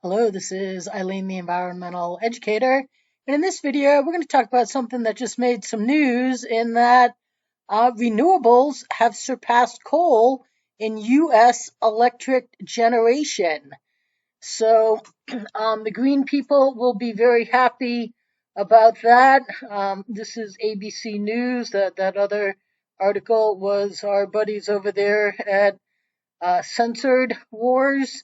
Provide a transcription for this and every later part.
Hello, this is Eileen, the environmental educator. And in this video, we're going to talk about something that just made some news in that renewables have surpassed coal in U.S. electric generation. So the green people will be very happy about that. This is ABC News. That other article was our buddies over there at Censored Wars,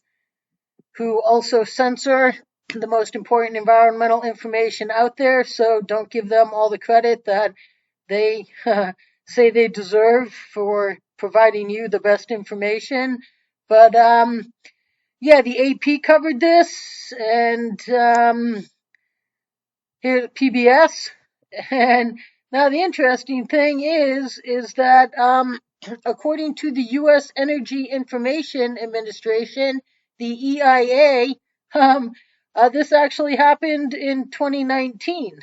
who also censor the most important environmental information out there. So don't give them all the credit that they say they deserve for providing you the best information. But yeah, the AP covered this, and here at PBS. And now the interesting thing is that according to the U.S. Energy Information Administration, the EIA, this actually happened in 2019.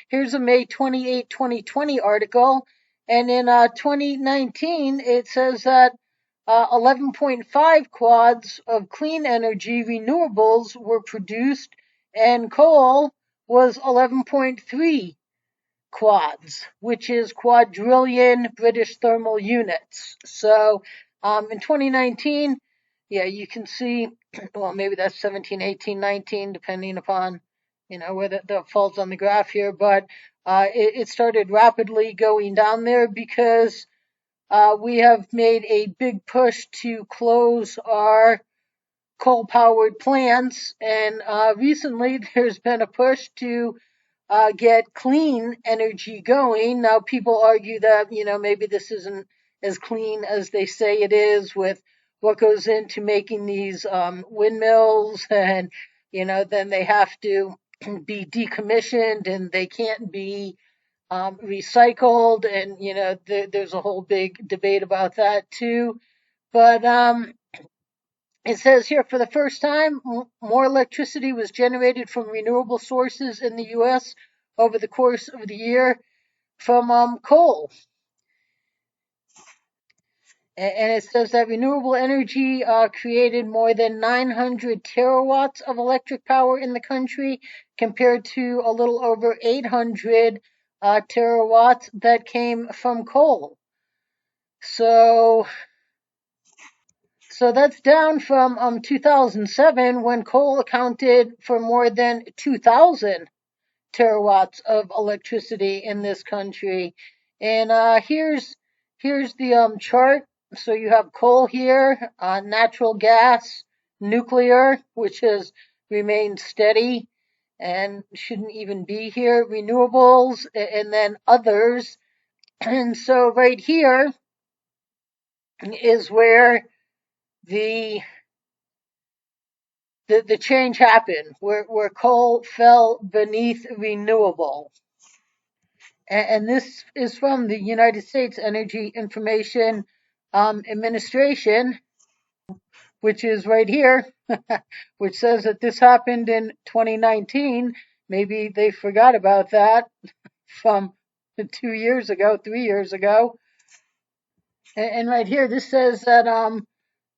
Here's a May 28, 2020 article. And in 2019, it says that 11.5 quads of clean energy renewables were produced, and coal was 11.3 quads, which is quadrillion British thermal units. So in 2019, yeah, you can see, well, maybe that's 17, 18, 19, depending upon, where that falls on the graph here. But it started rapidly going down there because we have made a big push to close our coal-powered plants, and recently there's been a push to get clean energy going. Now, people argue that, maybe this isn't as clean as they say it is with what goes into making these windmills, and, then they have to be decommissioned and they can't be recycled, and, there's a whole big debate about that too. But it says here, for the first time, more electricity was generated from renewable sources in the U.S. over the course of the year from coal. And it says that renewable energy created more than 900 terawatts of electric power in the country, compared to a little over 800 terawatts that came from coal. So that's down from 2007, when coal accounted for more than 2,000 terawatts of electricity in this country. And here's the chart. So you have coal here, natural gas, nuclear, which has remained steady and shouldn't even be here, renewables, and then others. And so right here is where the change happened, where coal fell beneath renewable. And this is from the United States Energy Information Administration, which is right here, which says that this happened in 2019. Maybe they forgot about that from 2 years ago, 3 years ago. And right here, this says that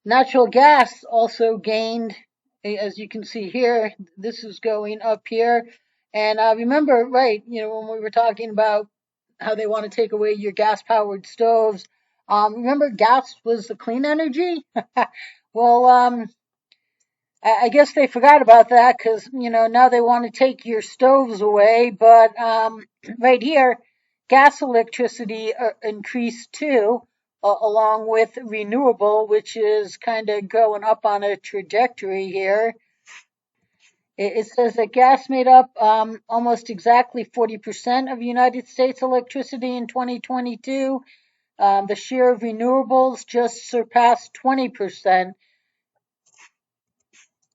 natural gas also gained, as you can see here. This is going up here. And remember, right, when we were talking about how they want to take away your gas-powered stoves, remember gas was the clean energy? Well, I guess they forgot about that because, now they want to take your stoves away. But right here, gas electricity increased too, along with renewable, which is kind of going up on a trajectory here. It says that gas made up almost exactly 40% of United States electricity in 2022. The share of renewables just surpassed 20%.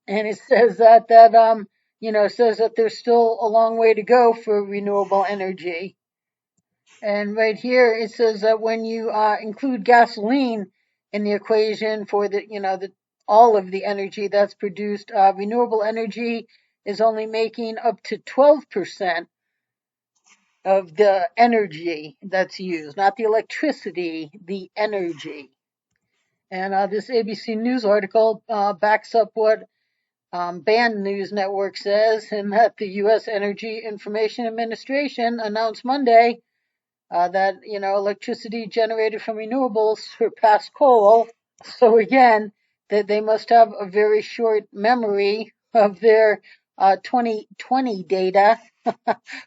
And it says that says that there's still a long way to go for renewable energy. And right here it says that when you include gasoline in the equation for all of the energy that's produced, renewable energy is only making up to 12% of the energy that's used, not the electricity, the energy. And this ABC News article backs up what Band News Network says, and that the U.S. Energy Information Administration announced Monday that electricity generated from renewables surpassed coal. So again, that they must have a very short memory of their 2020 data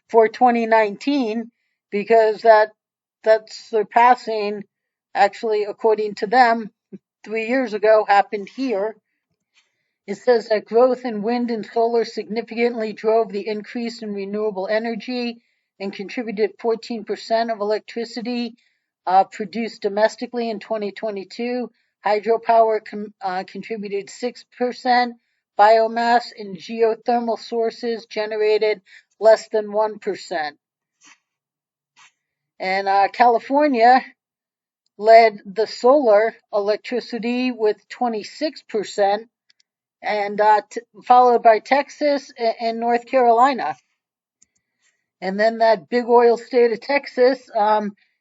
for 2019, because that's surpassing, actually, according to them, 3 years ago happened here. It says that growth in wind and solar significantly drove the increase in renewable energy and contributed 14% of electricity produced domestically in 2022. Hydropower contributed 6%. Biomass and geothermal sources generated less than 1%. And California led the solar electricity with 26%, and followed by Texas and North Carolina. And then that big oil state of Texas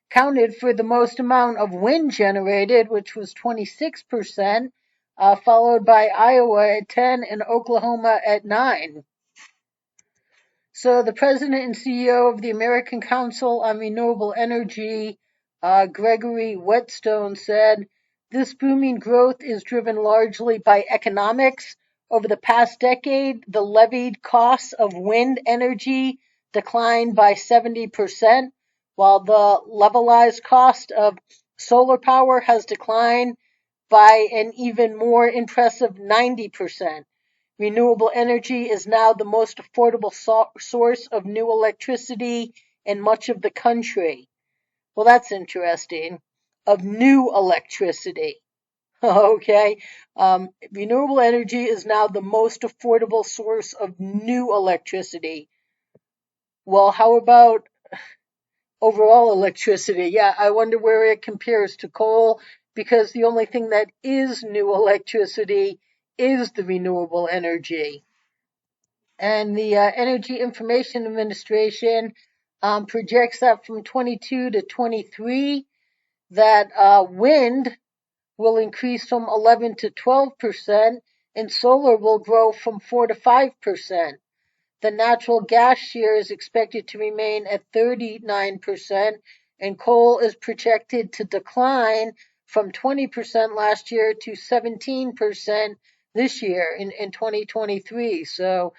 counted for the most amount of wind generated, which was 26%, followed by Iowa at 10 and Oklahoma at 9. So the president and CEO of the American Council on Renewable Energy, Gregory Whetstone, said, "This booming growth is driven largely by economics. Over the past decade, the levied costs of wind energy declined by 70%, while the levelized cost of solar power has declined by an even more impressive 90%. Renewable energy is now the most affordable source of new electricity in much of the country." Well, that's interesting. Of new electricity. Okay. Renewable energy is now the most affordable source of new electricity. Well, how about overall electricity? Yeah, I wonder where it compares to coal, because the only thing that is new electricity is the renewable energy. And the Energy Information Administration projects that from 22 to 23, that wind will increase from 11 to 12%, and solar will grow from 4 to 5%. The natural gas share is expected to remain at 39%, and coal is projected to decline from 20% last year to 17% this year in 2023. So,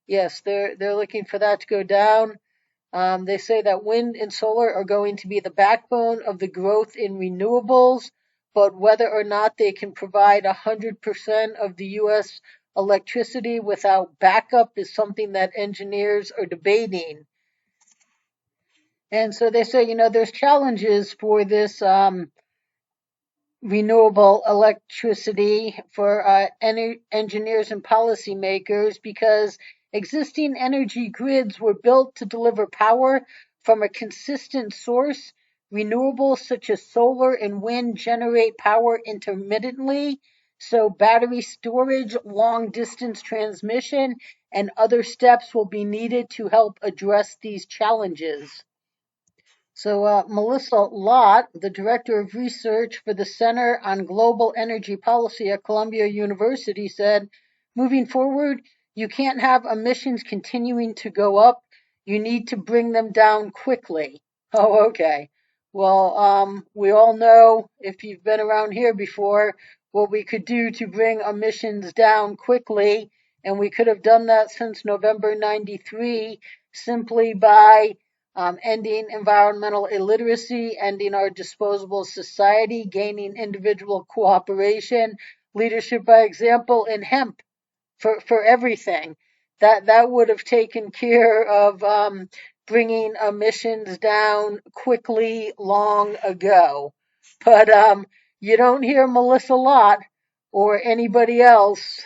yes, they're looking for that to go down. They say that wind and solar are going to be the backbone of the growth in renewables, but whether or not they can provide 100% of the U.S. electricity without backup is something that engineers are debating. And so they say, there's challenges for this renewable electricity for engineers and policymakers, because existing energy grids were built to deliver power from a consistent source. Renewables such as solar and wind generate power intermittently, so battery storage, long distance transmission, and other steps will be needed to help address these challenges. So Melissa Lott, the director of research for the Center on Global Energy Policy at Columbia University, said, "Moving forward, you can't have emissions continuing to go up. You need to bring them down quickly." Oh, okay. Well, we all know, if you've been around here before, what we could do to bring emissions down quickly, and we could have done that since November '93, simply by ending environmental illiteracy, ending our disposable society, gaining individual cooperation, leadership by example in hemp for everything. That would have taken care of bringing emissions down quickly long ago. But you don't hear Melissa Lott or anybody else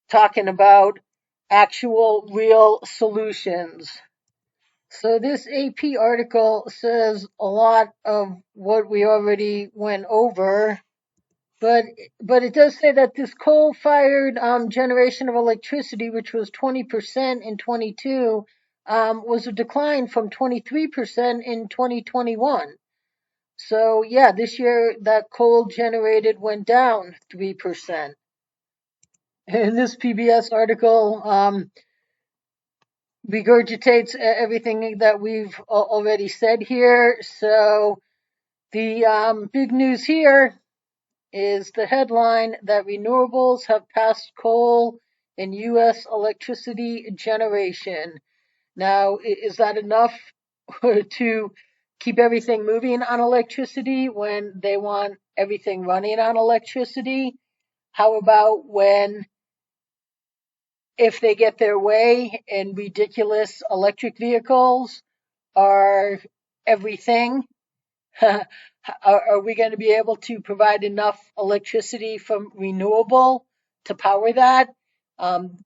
talking about actual real solutions. So this AP article says a lot of what we already went over, but it does say that this coal-fired generation of electricity, which was 20% in 22, was a decline from 23% in 2021. So yeah, this year that coal generated went down 3%. And this PBS article regurgitates everything that we've already said here. So the big news here is the headline that renewables have passed coal in U.S. electricity generation. Now, is that enough to keep everything moving on electricity when they want everything running on electricity? How about when, if they get their way and ridiculous electric vehicles are everything? Are we going to be able to provide enough electricity from renewable to power that?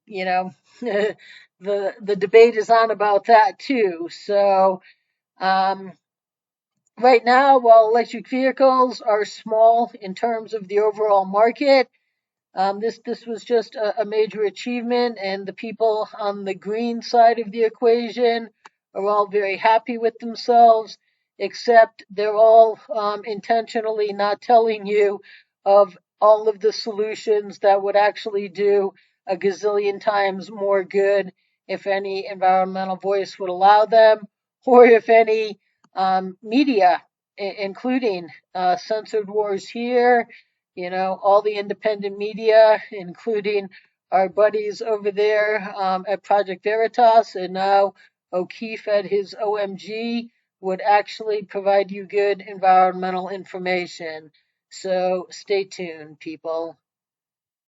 You know, the debate is on about that too. So um, right now, while electric vehicles are small in terms of the overall market, this was just a major achievement, and the people on the green side of the equation are all very happy with themselves, except they're all intentionally not telling you of all of the solutions that would actually do a gazillion times more good if any environmental voice would allow them, or if any media, including censored wars here, all the independent media, including our buddies over there at Project Veritas, and now O'Keefe at his OMG, would actually provide you good environmental information. So stay tuned, people.